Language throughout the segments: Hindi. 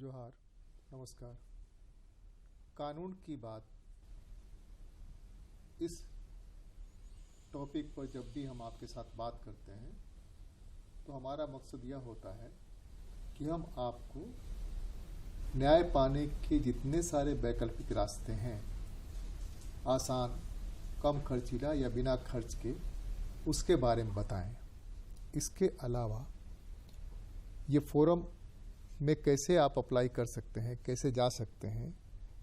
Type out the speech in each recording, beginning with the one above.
जोहार, नमस्कार। कानून की बात, इस टॉपिक पर जब भी हम आपके साथ बात करते हैं तो हमारा मकसद यह होता है कि हम आपको न्याय पाने के जितने सारे वैकल्पिक रास्ते हैं, आसान, कम खर्चीला या बिना खर्च के, उसके बारे में बताएं। इसके अलावा ये फोरम में कैसे आप अप्लाई कर सकते हैं, कैसे जा सकते हैं,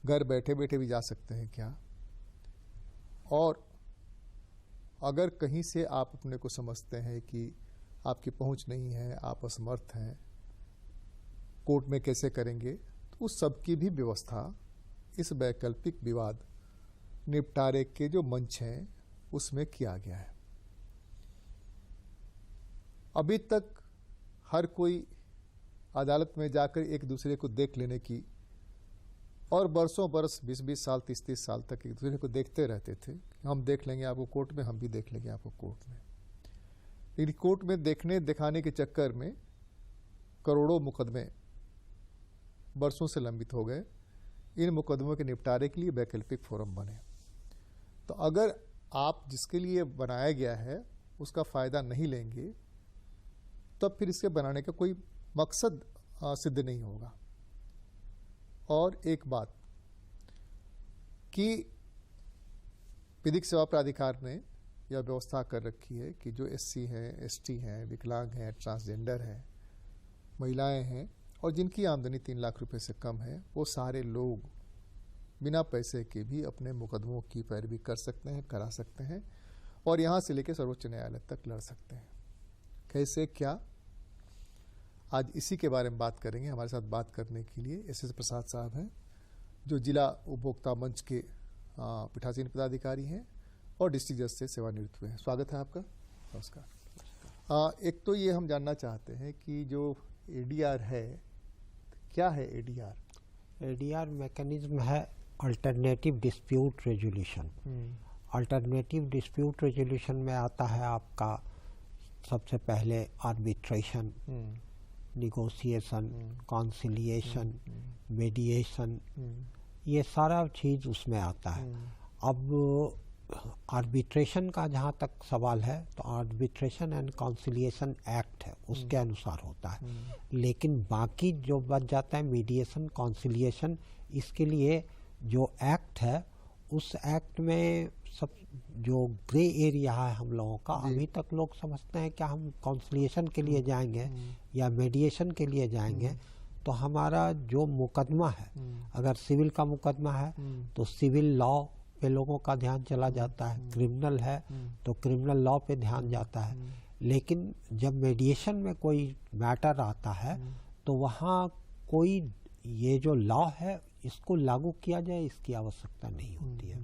घर बैठे बैठे भी जा सकते हैं क्या, और अगर कहीं से आप अपने को समझते हैं कि आपकी पहुंच नहीं है, आप असमर्थ हैं, कोर्ट में कैसे करेंगे, तो उस सब की भी व्यवस्था इस वैकल्पिक विवाद निपटारे के जो मंच हैं उसमें किया गया है। अभी तक हर कोई अदालत में जाकर एक दूसरे को देख लेने की, और बरसों बरस 20-20 साल 30-30 साल तक एक दूसरे को देखते रहते थे। हम देख लेंगे आपको कोर्ट में, हम भी देख लेंगे आपको कोर्ट में। लेकिन कोर्ट में देखने दिखाने के चक्कर में करोड़ों मुकदमे बरसों से लंबित हो गए। इन मुकदमों के निपटारे के लिए वैकल्पिक फोरम बने। तो अगर आप जिसके लिए बनाया गया है उसका फायदा नहीं लेंगे तब फिर इसके बनाने का कोई मकसद सिद्ध नहीं होगा। और एक बात कि विधिक सेवा प्राधिकार ने यह व्यवस्था कर रखी है कि जो एससी हैं, एसटी हैं, विकलांग हैं, ट्रांसजेंडर हैं, महिलाएं हैं और जिनकी आमदनी 3 लाख रुपए से कम है, वो सारे लोग बिना पैसे के भी अपने मुकदमों की पैरवी कर सकते हैं, करा सकते हैं और यहां से लेकर सर्वोच्च न्यायालय तक लड़ सकते हैं। कैसे, क्या, आज इसी के बारे में बात करेंगे। हमारे साथ बात करने के लिए एस.एस. प्रसाद साहब हैं, जो जिला उपभोक्ता मंच के पीठासीन पदाधिकारी हैं और डिस्ट्रिक्ट जज से सेवानिवृत्त हुए हैं। स्वागत है आपका। नमस्कार। एक तो ये हम जानना चाहते हैं कि जो एडीआर है, क्या है एडीआर? एडीआर मैकेनिज्म है alternative dispute resolution. Alternative dispute resolution में आता है आपका सबसे पहले आर्बिट्रेशन, निगोशिएशन, कॉन्सिलिएशन, मेडिएशन, ये सारा चीज उसमें आता है। अब आर्बिट्रेशन का जहाँ तक सवाल है तो आर्बिट्रेशन एंड कॉन्सिलिएशन एक्ट है, उसके अनुसार होता है। लेकिन बाकी जो बच जाता है मीडिएशन, कॉन्सिलिएशन, इसके लिए जो एक्ट है उस एक्ट में सब जो ग्रे एरिया है हम लोगों का, अभी तक लोग समझते हैं कि हम कॉन्सिलिएशन के लिए जाएंगे या मेडिएशन के लिए जाएंगे तो हमारा जो मुकदमा है, अगर सिविल का मुकदमा है तो सिविल लॉ पे लोगों का ध्यान चला जाता है, क्रिमिनल है तो क्रिमिनल लॉ पे ध्यान जाता है। लेकिन जब मेडिएशन में कोई मैटर आता है तो वहाँ कोई ये जो लॉ है इसको लागू किया जाए इसकी आवश्यकता नहीं होती है।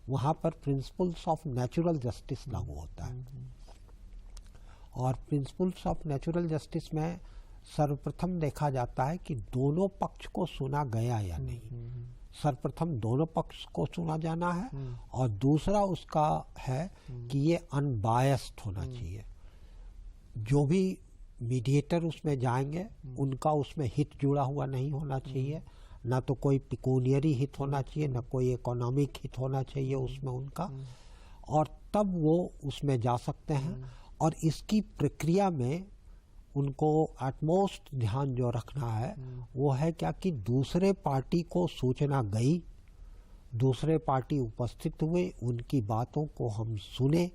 वहां पर प्रिंसिपल्स ऑफ नेचुरल जस्टिस लागू होता है। और प्रिंसिपल्स ऑफ नेचुरल जस्टिस में सर्वप्रथम देखा जाता है कि दोनों पक्ष को सुना गया या नहीं। सर्वप्रथम दोनों पक्ष को सुना जाना है और दूसरा उसका है कि ये अनबायस्ड होना चाहिए। जो भी मीडिएटर उसमें जाएंगे उनका उसमें हित जुड़ा हुआ नहीं होना चाहिए, ना तो कोई पिकूनियरी हित होना चाहिए, ना कोई इकोनॉमिक हित होना चाहिए उसमें उनका, और तब वो उसमें जा सकते हैं। और इसकी प्रक्रिया में उनको एटमोस्ट ध्यान जो रखना है वो है क्या कि दूसरे पार्टी को सूचना गई, दूसरे पार्टी उपस्थित हुए, उनकी बातों को हम सुने,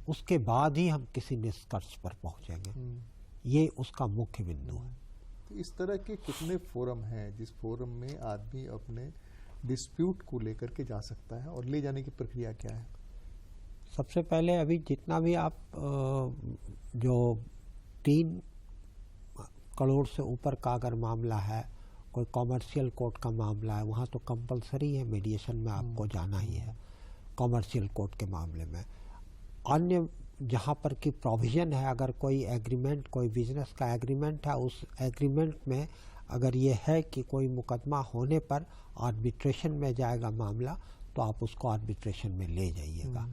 उसके बाद ही हम किसी निष्कर्ष पर पहुंचेंगे। ये उसका मुख्य बिंदु है। तो इस तरह के कितने फोरम हैं जिस फोरम में आदमी अपने डिस्प्यूट को लेकर के जा सकता है, और ले जाने की प्रक्रिया क्या है? सबसे पहले अभी जितना भी आप जो 3 करोड़ से ऊपर का अगर मामला है, कोई कॉमर्शियल कोर्ट का मामला है, वहाँ तो कंपलसरी है, मीडिएशन में आपको जाना ही है कॉमर्शियल कोर्ट के मामले में। अन्य जहाँ पर की प्रोविजन है, अगर कोई एग्रीमेंट, कोई बिजनेस का एग्रीमेंट है, उस एग्रीमेंट में अगर ये है कि कोई मुकदमा होने पर आर्बिट्रेशन में जाएगा मामला, तो आप उसको आर्बिट्रेशन में ले जाइएगा।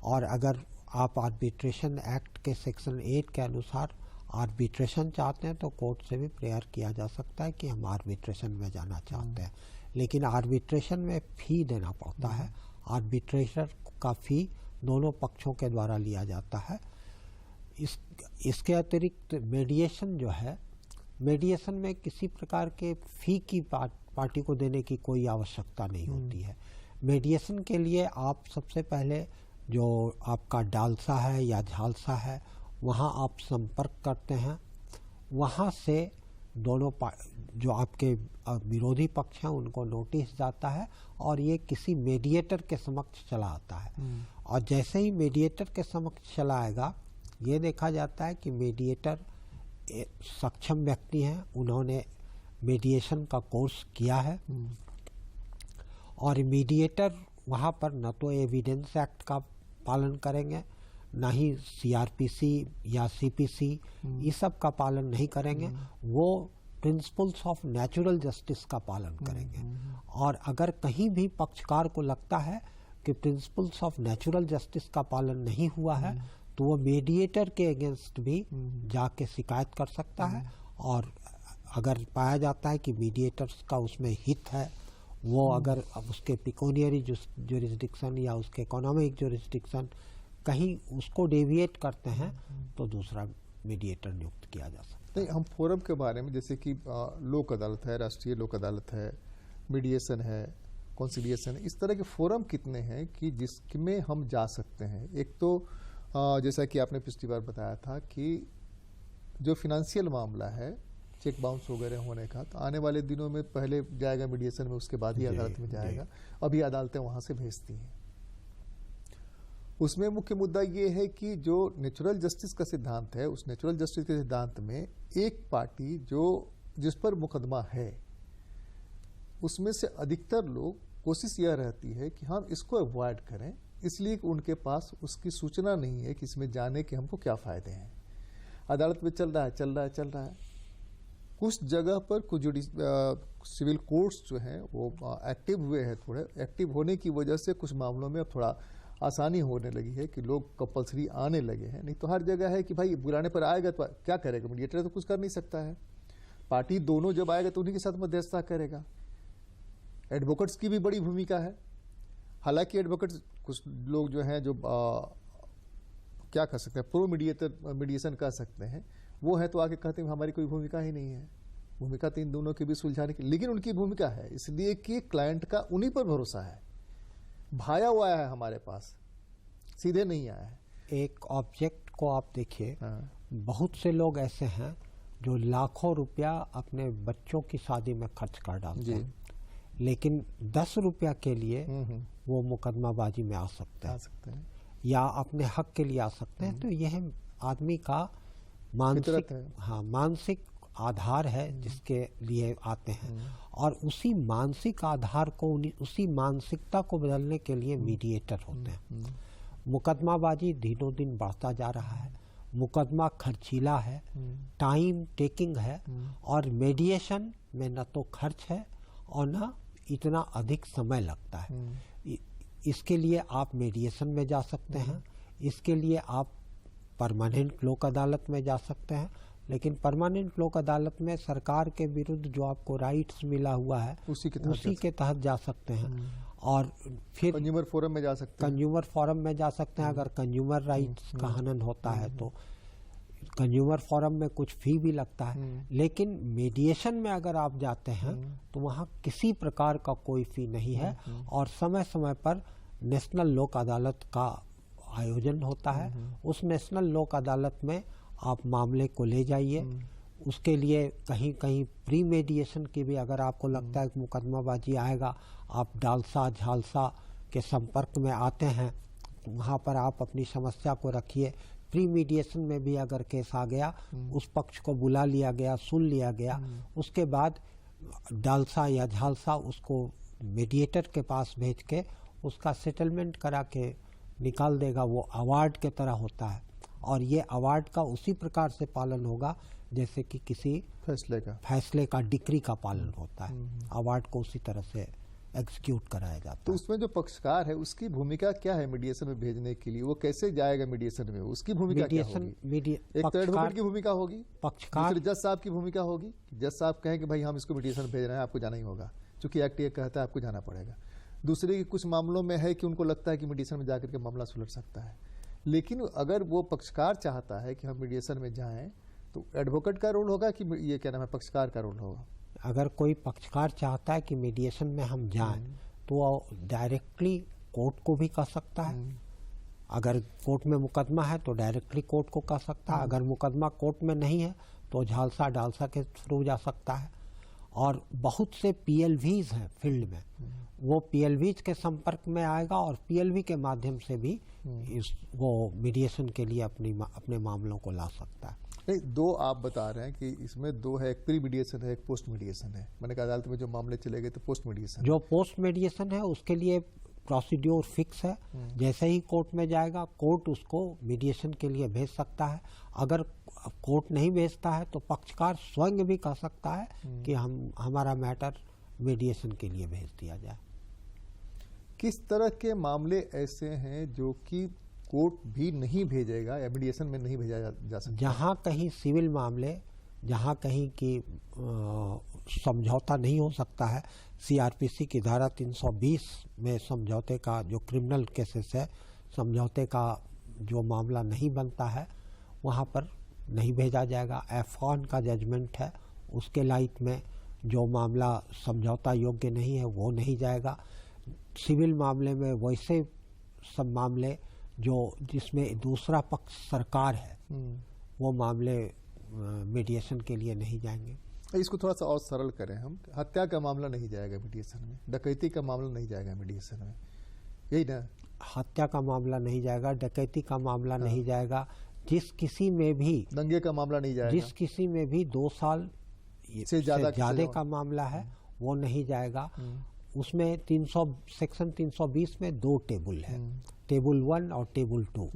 और अगर आप आर्बिट्रेशन एक्ट के सेक्शन 8 के अनुसार आर्बिट्रेशन चाहते हैं तो कोर्ट से भी प्रेयर किया जा सकता है कि हम आर्बिट्रेशन में जाना चाहते हैं, लेकिन आर्बिट्रेशन में फ़ी देना पड़ता है। आर्बिट्रेटर का फ़ी दोनों पक्षों के द्वारा लिया जाता है। इसके अतिरिक्त मीडिएशन जो है, मीडिएशन में किसी प्रकार के फ़ी की पार्टी को देने की कोई आवश्यकता नहीं होती है। मीडिएशन के लिए आप सबसे पहले जो आपका डालसा है या झालसा है वहाँ आप संपर्क करते हैं, वहाँ से दोनों जो आपके विरोधी पक्ष हैं उनको नोटिस जाता है और ये किसी मीडिएटर के समक्ष चला आता है। और जैसे ही मीडिएटर के समक्ष चला आएगा, ये देखा जाता है कि मीडिएटर सक्षम व्यक्ति हैं, उन्होंने मीडिएशन का कोर्स किया है और मीडिएटर वहाँ पर न तो एविडेंस एक्ट का पालन करेंगे, ना ही सीआरपीसी या सीपीसी ये सब का पालन नहीं करेंगे। वो प्रिंसिपल्स ऑफ नेचुरल जस्टिस का पालन करेंगे। और अगर कहीं भी पक्षकार को लगता है कि प्रिंसिपल्स ऑफ नेचुरल जस्टिस का पालन नहीं हुआ है तो वो मीडिएटर के अगेंस्ट भी जाके शिकायत कर सकता है। और अगर पाया जाता है कि मीडिएटर्स का उसमें हित है, वो अगर उसके पिकोनियरी जुरिस्डिक्शन या उसके इकोनॉमिक जुरिस्डिक्शन कहीं उसको डेविएट करते हैं तो दूसरा मीडिएटर नियुक्त किया जा सकता है। नहीं, हम फोरम के बारे में, जैसे कि लोक अदालत है, राष्ट्रीय लोक अदालत है, मीडिएशन है, कॉन्सिलिएशन है, इस तरह के फोरम कितने हैं कि जिसमें हम जा सकते हैं? एक तो जैसा कि आपने पिछली बार बताया था कि जो फिनेंशियल मामला है, चेक बाउंस वगैरह होने का, तो आने वाले दिनों में पहले जाएगा मीडिएशन में, उसके बाद ही अदालत में जाएगा। अभी अदालतें वहां से भेजती हैं। उसमें मुख्य मुद्दा ये है कि जो नेचुरल जस्टिस का सिद्धांत है, उस नेचुरल जस्टिस के सिद्धांत में एक पार्टी जिस पर मुकदमा है उसमें से अधिकतर लोग कोशिश यह रहती है कि हम इसको अवॉइड करें, इसलिए कि उनके पास उसकी सूचना नहीं है कि इसमें जाने के हमको क्या फायदे हैं। अदालत में चल रहा है। कुछ जगह पर कुछ सिविल कोर्ट्स जो हैं वो एक्टिव हुए हैं, थोड़े एक्टिव होने की वजह से कुछ मामलों में अब थोड़ा आसानी होने लगी है कि लोग कंपल्सरी आने लगे हैं। नहीं तो हर जगह है कि भाई बुलाने पर आएगा तो क्या करेगा, मीडिएटर तो कुछ कर नहीं सकता है। पार्टी दोनों जब आएगा तो उन्हीं के साथ मध्यस्थता करेगा। एडवोकेट्स की भी बड़ी भूमिका है। हालांकि एडवोकेट्स कुछ लोग जो हैं जो क्या कर सकते हैं, प्रो मीडिएशन कर सकते हैं, वो है तो आके कहते हैं हमारी कोई भूमिका ही नहीं है। भूमिका तो इन दोनों के भी सुलझाने की, लेकिन उनकी भूमिका है इसलिए कि क्लाइंट का उन्हीं पर भरोसा है। भाया हुआ है हमारे पास, सीधे नहीं आया है। एक ऑब्जेक्ट को आप देखिए, बहुत से लोग ऐसे हैं जो लाखों रुपया अपने बच्चों की शादी में खर्च कर डालते हैं, लेकिन 10 रुपया के लिए वो मुकदमाबाजी में आ सकते हैं या अपने हक के लिए आ सकते हैं। तो यह आदमी का मानसिक आधार है जिसके लिए आते हैं, और उसी मानसिक आधार को, उसी मानसिकता को बदलने के लिए मीडिएटर होते हैं। मुकदमाबाजी दिनों दिन बढ़ता जा रहा है, मुकदमा खर्चीला है, टाइम टेकिंग है, और मीडिएशन में न तो खर्च है और न इतना अधिक समय लगता है। इसके लिए आप मीडिएशन में जा सकते हैं, इसके लिए आप परमानेंट लोक अदालत में जा सकते हैं, लेकिन परमानेंट लोक अदालत में सरकार के विरुद्ध जो आपको राइट्स मिला हुआ है उसी के तहत जा सकते हैं। और फिर कंज्यूमर फोरम में जा सकते हैं। कंज्यूमर फोरम में जा सकते हैं अगर कंज्यूमर राइट्स का हनन होता है तो। कंज्यूमर फोरम में कुछ फी भी लगता है, लेकिन मीडिएशन में अगर आप जाते हैं तो वहाँ किसी प्रकार का कोई फी नहीं है, और समय समय पर नेशनल लोक अदालत का आयोजन होता है। उस नेशनल लोक अदालत में आप मामले को ले जाइए। उसके लिए कहीं कहीं प्री मेडिएशन की भी, अगर आपको लगता है कि मुकदमाबाजी आएगा, आप डालसा झालसा के संपर्क में आते हैं, वहाँ पर आप अपनी समस्या को रखिए। प्री मीडिएशन में भी अगर केस आ गया, उस पक्ष को बुला लिया गया, सुन लिया गया, उसके बाद डालसा या झालसा उसको मीडिएटर के पास भेज के उसका सेटलमेंट करा के निकाल देगा। वो अवार्ड के तरह होता है, और ये अवार्ड का उसी प्रकार से पालन होगा जैसे कि किसी फैसले का डिक्री का पालन होता है। अवार्ड को उसी तरह से एग्जीक्यूट कराया जाता तो है। उसमें जो पक्षकार है उसकी भूमिका क्या है मीडिएशन में भेजने के लिए? वो कैसे जाएगा मीडिएशन में? उसकी भूमिका क्या होगी? एक तो एडवोकेट की भूमिका होगी, दूसरे जज साहब की भूमिका होगी। जज साहब कहें कि भाई हम इसको मीडिएशन भेज रहे हैं, आपको जाना ही होगा, क्योंकि एक्ट ये कहता है आपको जाना पड़ेगा। दूसरे की कुछ मामलों में है कि उनको लगता है कि मीडिएशन में जाकर के मामला सुलझ सकता है, लेकिन अगर वो पक्षकार चाहता है कि हम मीडिएशन में जाएं तो एडवोकेट का रोल होगा कि ये क्या नाम है, पक्षकार का रोल होगा? अगर कोई पक्षकार चाहता है कि मीडिएशन में हम जाएं तो वो डायरेक्टली कोर्ट को भी कह सकता है। अगर कोर्ट में मुकदमा है तो डायरेक्टली कोर्ट को कह सकता है। अगर मुकदमा कोर्ट में नहीं है तो झालसा डालसा के थ्रू जा सकता है। और बहुत से पीएलवीज हैं फील्ड में, वो पीएलवीज के संपर्क में आएगा और पीएलवी के माध्यम से भी वो मीडिएशन के लिए अपने मामलों को ला सकता है। नहीं, दो आप बता रहे हैं कि इसमें दो है, एक प्री मीडिएशन है, एक पोस्ट मीडिएशन है। मैंने कहा अदालत में जो मामले चले गए तो पोस्ट मीडिएशन, जो पोस्ट मीडिएशन है उसके लिए प्रोसीड्योर फिक्स है। जैसे ही कोर्ट में जाएगा कोर्ट उसको मीडिएशन के लिए भेज सकता है। अगर कोर्ट नहीं भेजता है तो पक्षकार स्वयं भी कह सकता है कि हमारा मैटर मीडिएशन के लिए भेज दिया जाए। किस तरह के मामले ऐसे हैं जो कि कोर्ट भी नहीं भेजेगा या मीडिएशन में नहीं भेजा जा सकता? जहाँ कहीं सिविल मामले, जहाँ कहीं की समझौता नहीं हो सकता है, सीआरपीसी की धारा 320 में समझौते का, जो क्रिमिनल केसेस है, समझौते का जो मामला नहीं बनता है वहाँ पर नहीं भेजा जाएगा। F1 का जजमेंट है, उसके लाइट में जो मामला समझौता योग्य नहीं है वो नहीं जाएगा। सिविल मामले में वैसे सब मामले जो जिसमें दूसरा पक्ष सरकार है वो मामले मीडिएशन के लिए नहीं जाएंगे। इसको थोड़ा सा और सरल करें हम, हत्या का मामला नहीं जाएगा मीडिएशन में, डकैती का मामला नहीं जाएगा मीडिएशन में, यही ना? हत्या का मामला नहीं जाएगा, डकैती का मामला नहीं जाएगा, जिस किसी में भी दंगे का मामला नहीं जाएगा, जिस किसी में भी 2 साल से ज्यादा का मामला है वो नहीं जाएगा। उसमें सेक्शन 320 में 2 टेबल है, टेबल 1 और टेबल 2।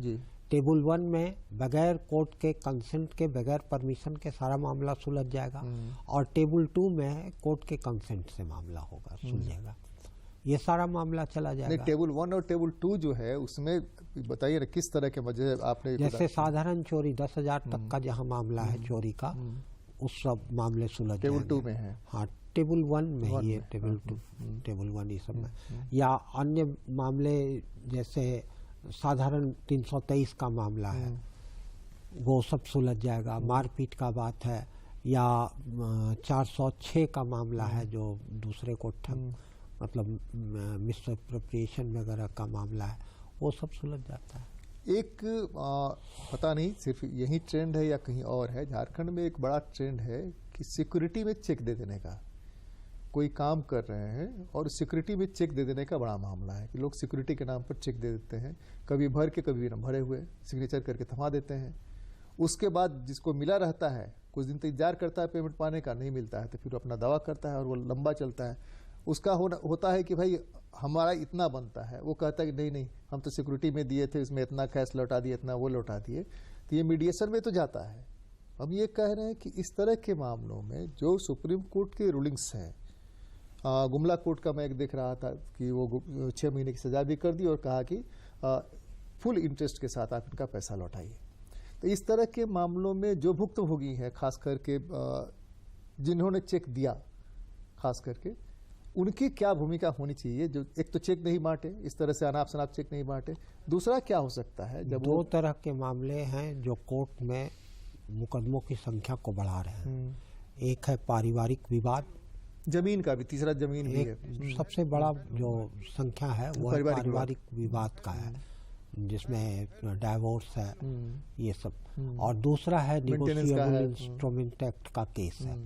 टेबल 1 में बगैर कोर्ट के कंसेंट के, बगैर परमिशन के सारा मामला सुलझ जाएगा, और टेबल 2 में कोर्ट के कंसेंट से मामला होगा, सुलझेगा। ये सारा मामला चला जाएगा। नहीं, टेबल 1 और टेबल 2 जो है उसमें बताइए ना किस तरह के वजह आपने? जैसे साधारण चोरी 10,000 तक का जहाँ मामला है चोरी का, उस सब मामले सुलझ टेबल 2 में है। हाँ, टेबल 1 में ही है, टेबल 2, टेबल 1 इस सब में। या अन्य मामले जैसे साधारण 323 का मामला है वो सब सुलझ जाएगा। मारपीट का बात है, या 406 का मामला है जो दूसरे को मतलब मिसअप्रोप्रिएशन वगैरह का मामला है, वो सब सुलझ जाता है। एक पता नहीं सिर्फ यही ट्रेंड है या कहीं और है, झारखंड में एक बड़ा ट्रेंड है कि सिक्योरिटी में चेक दे देने का। कोई काम कर रहे हैं और सिक्योरिटी में चेक दे देने का बड़ा मामला है कि लोग सिक्योरिटी के नाम पर चेक दे देते हैं, कभी भर के कभी न भरे हुए, सिग्नेचर करके थमा देते हैं। उसके बाद जिसको मिला रहता है कुछ दिन तक इंतजार करता है पेमेंट पाने का, नहीं मिलता है तो फिर अपना दावा करता है और वो लंबा चलता है। उसका होता है कि भाई हमारा इतना बनता है, वो कहता है कि नहीं नहीं हम तो सिक्योरिटी में दिए थे, इसमें इतना कैश लौटा दिए, इतना वो लौटा दिए। तो ये मीडिएशन में तो जाता है। हम ये कह रहे हैं कि इस तरह के मामलों में जो सुप्रीम कोर्ट की रूलिंग्स हैं, गुमला कोर्ट का मैं एक देख रहा था कि वो 6 महीने की सजा भी कर दी और कहा कि फुल इंटरेस्ट के साथ आप इनका पैसा लौटाइए। तो इस तरह के मामलों में जो भुक्तभोगी हैं, खास करके जिन्होंने चेक दिया, खास करके उनकी क्या भूमिका होनी चाहिए? जो एक तो चेक नहीं बांटे, इस तरह से अनाप शनाप चेक नहीं बांटे, दूसरा क्या हो सकता है जब 2 तरह के मामले हैं जो कोर्ट में मुकदमों की संख्या को बढ़ा रहे हैं। एक है पारिवारिक विवाद, जमीन का भी, तीसरा जमीन भी है। सबसे बड़ा जो संख्या है वो पारिवारिक विवाद का है, जिसमें डाइवोर्स है, ये सब। और दूसरा है निगोशिएबल इंस्ट्रूमेंट एक्ट का केस है।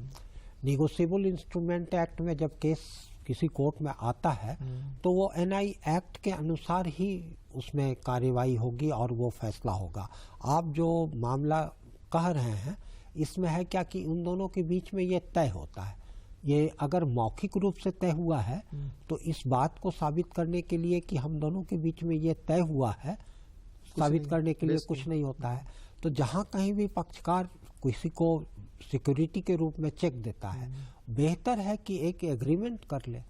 निगोशिएबल इंस्ट्रूमेंट एक्ट में जब केस किसी कोर्ट में आता है तो वो एनआई एक्ट के अनुसार ही उसमें कार्यवाही होगी और वो फैसला होगा। आप जो मामला कह रहे हैं इसमें है क्या कि उन दोनों के बीच में ये तय होता है। ये अगर मौखिक रूप से तय हुआ है तो इस बात को साबित करने के लिए कि हम दोनों के बीच में ये तय हुआ है, साबित करने के लिए कुछ नहीं होता है। तो जहाँ कहीं भी पक्षकार किसी को सिक्योरिटी के रूप में चेक देता है, बेहतर है कि एक एग्रीमेंट कर ले।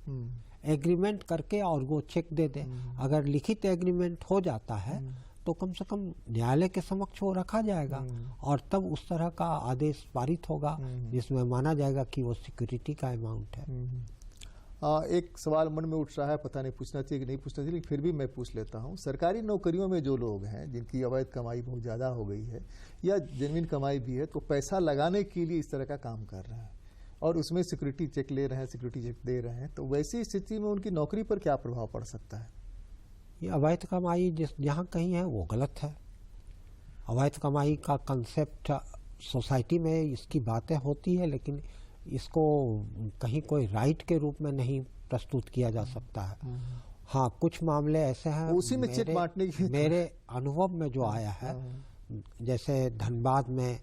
एग्रीमेंट करके और वो चेक दे दे। अगर लिखित एग्रीमेंट हो जाता है तो कम से कम न्यायालय के समक्ष वो रखा जाएगा और तब उस तरह का आदेश पारित होगा जिसमें माना जाएगा कि वो सिक्योरिटी का अमाउंट है। एक सवाल मन में उठ रहा है, पता नहीं पूछना चाहिए कि नहीं पूछना चाहिए, लेकिन फिर भी मैं पूछ लेता हूँ। सरकारी नौकरियों में जो लोग हैं जिनकी अवैध कमाई बहुत ज़्यादा हो गई है या जेन्युइन कमाई भी है, तो पैसा लगाने के लिए इस तरह का काम कर रहे हैं और उसमें सिक्योरिटी चेक ले रहे हैं, सिक्योरिटी चेक दे रहे हैं, तो वैसी स्थिति में उनकी नौकरी पर क्या प्रभाव पड़ सकता है? ये अवैध कमाई जिस जहाँ कहीं है वो गलत है। अवैध कमाई का कंसेप्ट सोसाइटी में इसकी बातें होती है, लेकिन इसको कहीं कोई राइट के रूप में नहीं प्रस्तुत किया जा सकता है। हाँ, कुछ मामले ऐसे हैं उसी में चेक बांटने की मेरे अनुभव में जो आया है, जैसे धनबाद में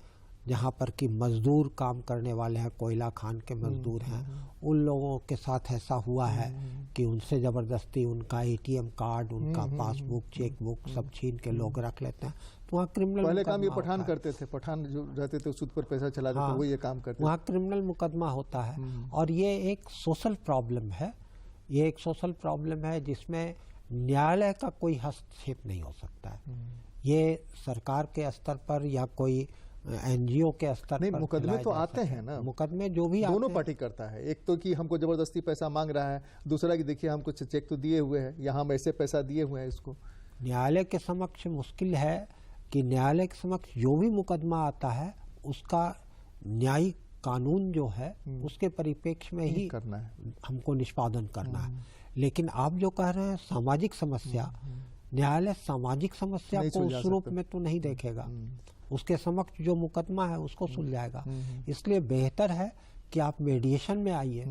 जहाँ पर कि मजदूर काम करने वाले हैं, कोयला खान के मजदूर हैं, उन लोगों के साथ ऐसा हुआ है कि उनसे ज़बरदस्ती उनका एटीएम कार्ड, उनका पासबुक, चेकबुक सब छीन के लोग रख लेते हैं। तो वहाँ क्रिमिनल पहले काम ये पठान करते थे, पठान जो रहते थे सूद पर पैसा चला देते थे, वो ये काम करते थे। वहाँ क्रिमिनल मुकदमा होता है और ये एक सोशल प्रॉब्लम है। ये एक सोशल प्रॉब्लम है जिसमें न्यायालय का कोई हस्तक्षेप नहीं हो सकता है। ये सरकार के स्तर पर या कोई एनजीओ के स्तर नहीं, पर मुकदमे तो आते हैं ना, मुकदमे जो भी दोनों पार्टी करता है। एक तो कि हमको जबरदस्ती पैसा मांग रहा है, दूसरा कि देखिए हमको चेक तो दिए हुए हैं, यहाँ हम ऐसे पैसा दिए हुए हैं इसको। न्यायालय के समक्ष मुश्किल है कि न्यायालय के समक्ष जो भी मुकदमा आता है उसका न्यायिक कानून जो है उसके परिप्रेक्ष्य में ही करना है, हमको निष्पादन करना है। लेकिन आप जो कह रहे हैं सामाजिक समस्या, न्यायालय सामाजिक समस्या को उस रूप में तो नहीं देखेगा। उसके समक्ष जो मुकदमा है उसको सुलझाएगा। इसलिए बेहतर है कि आप मीडिएशन में आइए।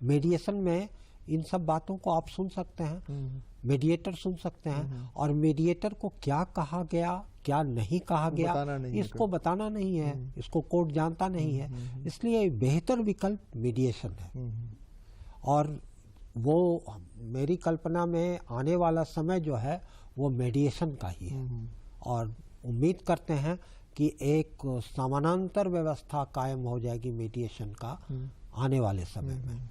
मीडिएशन में इन सब बातों को आप सुन सकते हैं, मीडिएटर सुन सकते हैं, और मीडिएटर को क्या कहा गया क्या नहीं कहा गया इसको बताना नहीं है, इसको कोर्ट जानता नहीं है। इसलिए बेहतर विकल्प मीडिएशन है। और वो मेरी कल्पना में आने वाला समय जो है वो मीडिएशन का ही है। और उम्मीद करते हैं कि एक समानांतर व्यवस्था कायम हो जाएगी मीडिएशन का आने वाले समय में।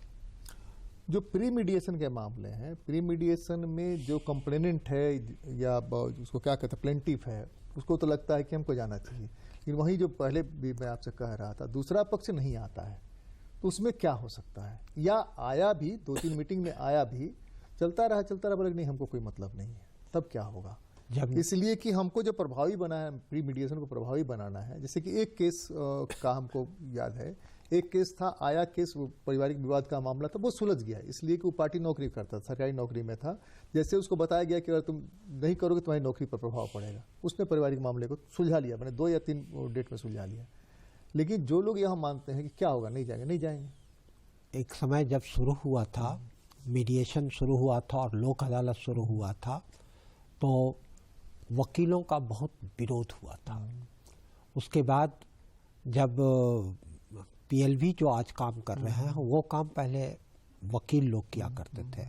जो प्री मीडिएशन के मामले हैं, प्री मीडिएशन में जो कंप्लेनेंट है या उसको क्या कहते हैं प्लेंटिफ है, उसको तो लगता है कि हमको जाना चाहिए, लेकिन वहीं जो पहले भी मैं आपसे कह रहा था दूसरा पक्ष नहीं आता है, तो उसमें क्या हो सकता है? या आया भी 2-3 मीटिंग में आया भी, चलता रहा बोले नहीं हमको कोई मतलब नहीं है, तब क्या होगा? इसलिए कि हमको जो प्रभावी बना है, प्री मीडिएशन को प्रभावी बनाना है। जैसे कि एक केस का हमको याद है, एक केस था, आया केस, पारिवारिक विवाद का मामला था, वो सुलझ गया इसलिए कि वो पार्टी नौकरी करता था, सरकारी नौकरी में था। जैसे उसको बताया गया कि अगर तुम नहीं करोगे तुम्हारी नौकरी पर प्रभाव पड़ेगा, उसने पारिवारिक मामले को सुलझा लिया, मैंने 2 या 3 डेट में सुलझा लिया। लेकिन जो लोग यहाँ मानते हैं कि क्या होगा, नहीं जाएंगे। एक समय जब शुरू हुआ था, मीडिएशन शुरू हुआ था और लोक अदालत शुरू हुआ था, तो वकीलों का बहुत विरोध हुआ था। उसके बाद जब पीएलवी जो आज काम कर रहे हैं, वो काम पहले वकील लोग किया करते थे।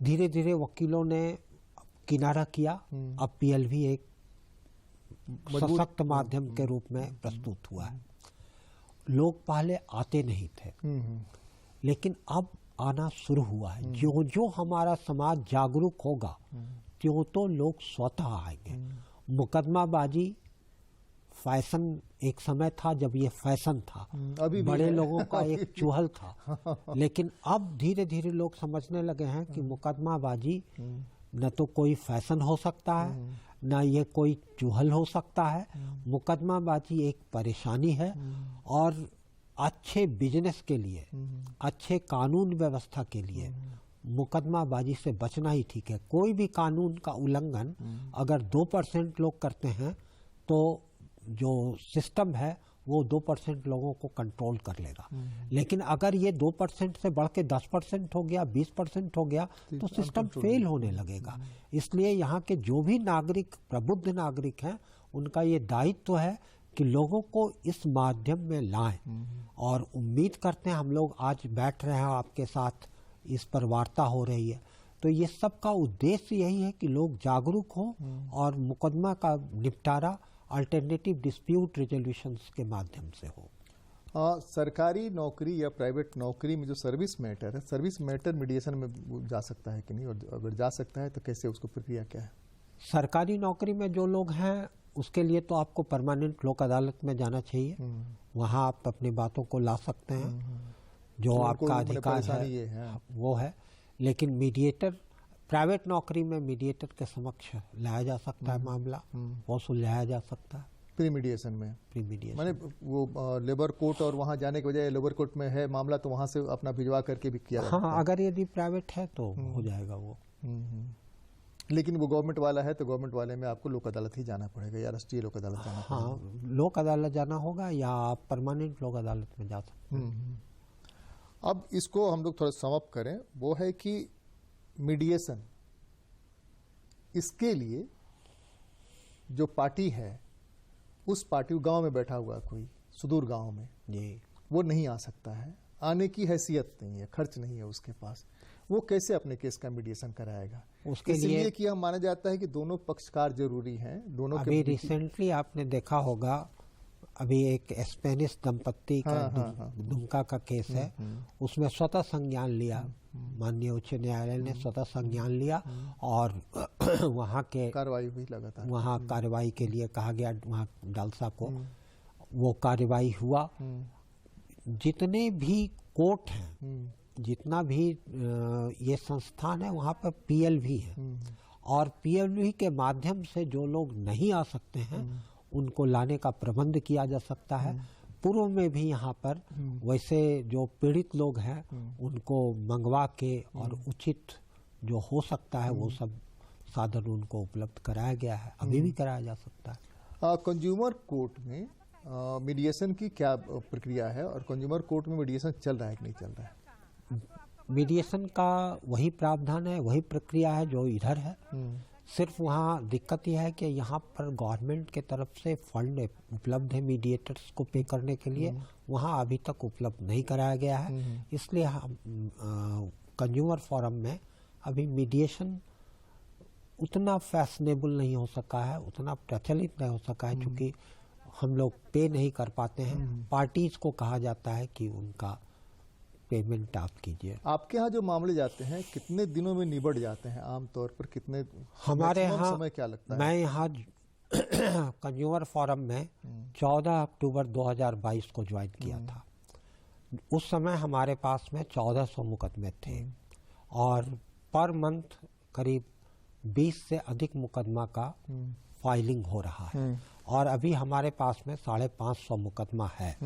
धीरे धीरे वकीलों ने किनारा किया, अब पीएलवी एक सशक्त माध्यम के रूप में प्रस्तुत हुआ है। लोग पहले आते नहीं थे, लेकिन अब आना शुरू हुआ है। जो जो हमारा समाज जागरूक होगा त्यों तो लोग स्वतः आएंगे। मुकदमाबाजी फैशन एक समय था जब ये फैशन था, अभी बड़े लोगों का एक चूहल था, लेकिन अब धीरे धीरे लोग समझने लगे हैं कि मुकदमाबाजी न तो कोई फैशन हो सकता है, न ये कोई चूहल हो सकता है। मुकदमाबाजी एक परेशानी है और अच्छे बिजनेस के लिए, अच्छे कानून व्यवस्था के लिए मुकदमाबाजी से बचना ही ठीक है। कोई भी कानून का उल्लंघन अगर 2% लोग करते हैं तो जो सिस्टम है वो 2% लोगों को कंट्रोल कर लेगा। लेकिन अगर ये 2% से बढ़ के 10% हो गया, 20% हो गया, तो सिस्टम फेल होने लगेगा। इसलिए यहाँ के जो भी नागरिक, प्रबुद्ध नागरिक हैं, उनका ये दायित्व है कि लोगों को इस माध्यम में लाएं। और उम्मीद करते हैं, हम लोग आज बैठ रहे हैं आपके साथ, इस पर वार्ता हो रही है, तो ये सब का उद्देश्य यही है कि लोग जागरूक हों और मुकदमा का निपटारा अल्टरनेटिव डिस्प्यूट रेजोल्यूशंस के माध्यम से हो। सरकारी नौकरी या प्राइवेट नौकरी में जो सर्विस मैटर है, सर्विस मैटर मीडिएशन में वो जा सकता है कि नहीं, और अगर जा सकता है तो कैसे, उसको प्रक्रिया क्या है? सरकारी नौकरी में जो लोग हैं उसके लिए तो आपको परमानेंट लोक अदालत में जाना चाहिए। वहाँ आप अपनी बातों को ला सकते हैं, जो आपका अधिकार है वो है। लेकिन मीडिएटर, प्राइवेट नौकरी में मीडिएटर के समक्ष लाया जा सकता है मामला, वो सुलझाया जा सकता है प्री मीडिएशन में। प्री मीडिएशन माने वो लेबर कोर्ट और वहाँ जाने के बजाय लेबर कोर्ट में है मामला तो वहाँ से अपना भिजवा करके भी किया जाता है। हाँ, अगर यदि प्राइवेट है तो हो जाएगा वो। लेकिन वो गवर्नमेंट वाला है तो गवर्नमेंट वाले में आपको लोक अदालत ही जाना पड़ेगा या राष्ट्रीय लोक अदालत जाना पड़ेगा। हाँ, लोक अदालत जाना होगा या आप परमानेंट लोक अदालत में जा सकते हैं। अब इसको हम लोग थोड़ा समअप करें, वो है कि मीडिएशन, इसके लिए जो पार्टी है उस पार्टी, गांव में बैठा हुआ कोई सुदूर गांव में जी, वो नहीं आ सकता है, आने की हैसियत नहीं है, खर्च नहीं है उसके पास, वो कैसे अपने केस का मीडिएशन कराएगा? उसके इसलिए लिए कि हम माना जाता है कि दोनों पक्षकार जरूरी हैं, दोनों के अभी रिसेंटली आपने देखा होगा, अभी एक स्पेनिश दंपत्ति का दुमका का केस है, उसमें स्वतः संज्ञान लिया, माननीय उच्च न्यायालय ने स्वतः संज्ञान लिया और वहाँ के कार्रवाई हुई लगातार, वहाँ कार्रवाई के लिए कहा गया वहाँ डालसा को, वो कार्रवाई हुआ। जितने भी कोर्ट हैं, जितना भी ये संस्थान है, वहाँ पर पीएलवी है और पीएलवी के माध्यम से जो लोग नहीं आ सकते हैं उनको लाने का प्रबंध किया जा सकता है। पूर्व में भी यहाँ पर वैसे जो पीड़ित लोग हैं उनको मंगवा के और उचित जो हो सकता है वो सब साधन उनको उपलब्ध कराया गया है, अभी भी कराया जा सकता है। कंज्यूमर कोर्ट में मीडिएशन की क्या प्रक्रिया है और कंज्यूमर कोर्ट में मीडिएशन चल रहा है कि नहीं चल रहा है? मीडिएशन का वही प्रावधान है, वही प्रक्रिया है जो इधर है। सिर्फ वहाँ दिक्कत यह है कि यहाँ पर गवर्नमेंट के तरफ से फंड उपलब्ध है मीडिएटर्स को पे करने के लिए, वहाँ अभी तक उपलब्ध नहीं कराया गया है। इसलिए हम कंज्यूमर फोरम में अभी मीडिएशन उतना फैशनेबल नहीं हो सका है, उतना प्रचलित नहीं हो सका है, क्योंकि हम लोग पे नहीं कर पाते हैं। पार्टीज को कहा जाता है कि उनका पेमेंट आप कीजिए। आपके यहाँ जो मामले जाते हैं कितने दिनों में निबट जाते हैं आमतौर पर? कितने हमारे यहाँ समय क्या लगता है? मैं यहाँ कंज्यूमर फोरम में 14 अक्टूबर 2022 को ज्वाइन किया था। उस समय हमारे पास में 1400 मुकदमे थे और पर मंथ करीब 20 से अधिक मुकदमा का फाइलिंग हो रहा है और अभी हमारे पास में 550 मुकदमा है।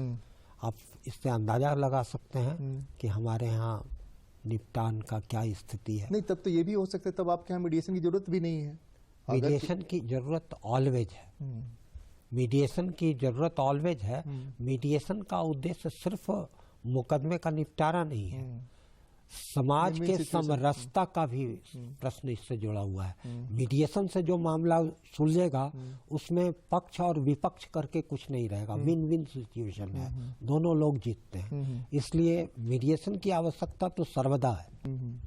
आप इससे अंदाजा लगा सकते हैं कि हमारे यहाँ निपटान का क्या स्थिति है। नहीं, तब तो ये भी हो सकता है तब आपके यहाँ मीडिएशन की जरूरत भी नहीं है। मीडिएशन की जरूरत ऑलवेज है, मीडिएशन की जरूरत ऑलवेज है। मीडिएशन का उद्देश्य सिर्फ मुकदमे का निपटारा नहीं है, समाज के समरसता का भी प्रश्न इससे जुड़ा हुआ है। मीडिएशन से जो मामला सुलझेगा उसमें पक्ष और विपक्ष करके कुछ नहीं रहेगा, विन विन सिचुएशन है, दोनों लोग जीतते हैं। इसलिए मीडिएशन की आवश्यकता तो सर्वदा है।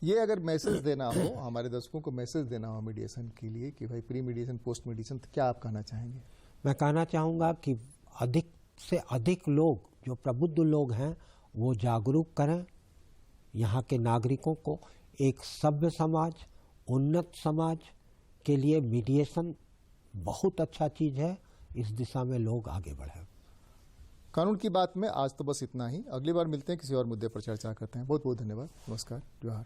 ये अगर मैसेज देना हो, हमारे दर्शकों को मैसेज देना हो मीडिएशन के लिए कि भाई प्री मीडिएशन, पोस्ट मीडिएशन, तो क्या आप कहना चाहेंगे? मैं कहना चाहूँगा कि अधिक से अधिक लोग, जो प्रबुद्ध लोग हैं, वो जागरूक करें यहाँ के नागरिकों को। एक सभ्य समाज, उन्नत समाज के लिए मीडिएशन बहुत अच्छा चीज़ है, इस दिशा में लोग आगे बढ़े। कानून की बात में आज तो बस इतना ही, अगली बार मिलते हैं, किसी और मुद्दे पर चर्चा करते हैं। बहुत बहुत धन्यवाद, नमस्कार, जोहार।